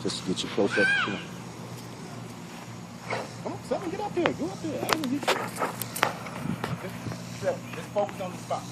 Just get you close up. Come on. Come on, Seven, get up there. Go up there. I don't need you. Just focus on the spot.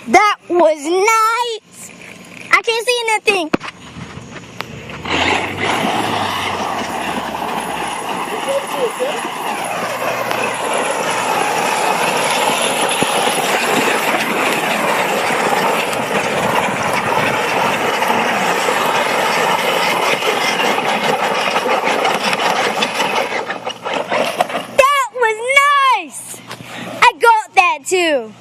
That was nice. I can't see anything. That was nice. I got that too.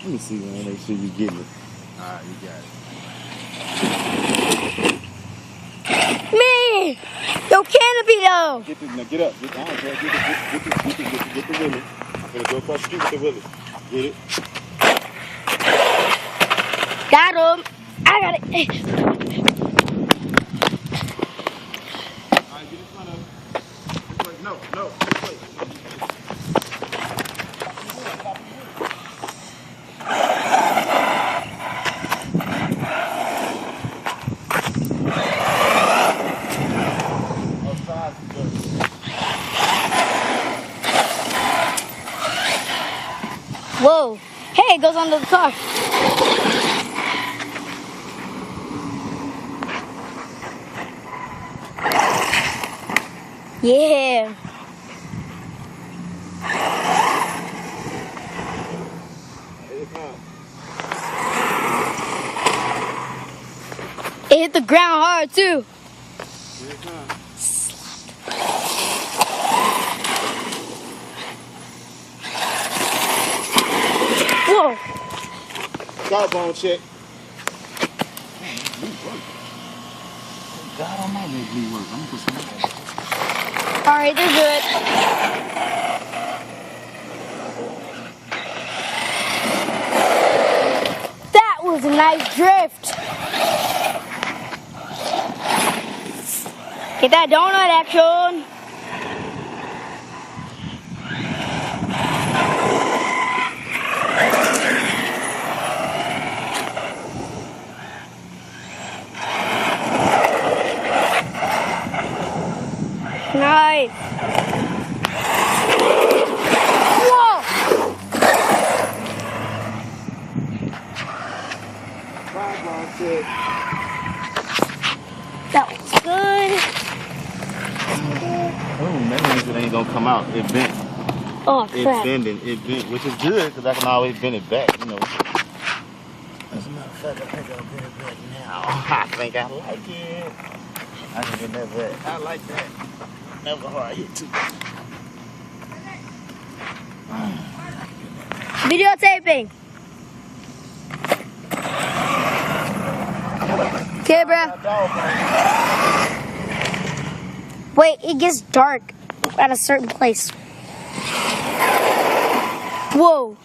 Let me see, man. Make sure you get it. Alright, you got it. Me! No canopy though! Get this, now get up. Get down, bro. Get the willy. I'm gonna go across the street with the willy. Get it? Got him! I got it! Alright, get in front of him. This way. No, this way. Whoa! Hey, it goes under the car. Yeah. It hit the ground hard too. Whoa. Jawbone check. God almighty, make me work. I'm gonna put some. Alright, they're good. That was a nice drift. Get that donut action. Nice. Whoa. That was good. Oh, that means it ain't gonna come out. It bent. Oh, It's crap. bending. It bent, which is good because I can always bend it back, you know. As a matter of fact, I think I'll bend it back now. I think I like it. I can get that back. I like that. Never hard hit too. Videotaping. Okay, bro. Wait, it gets dark at a certain place. Whoa.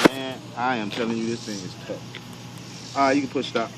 Man, I am telling you, this thing is tough. All right, you can push stop.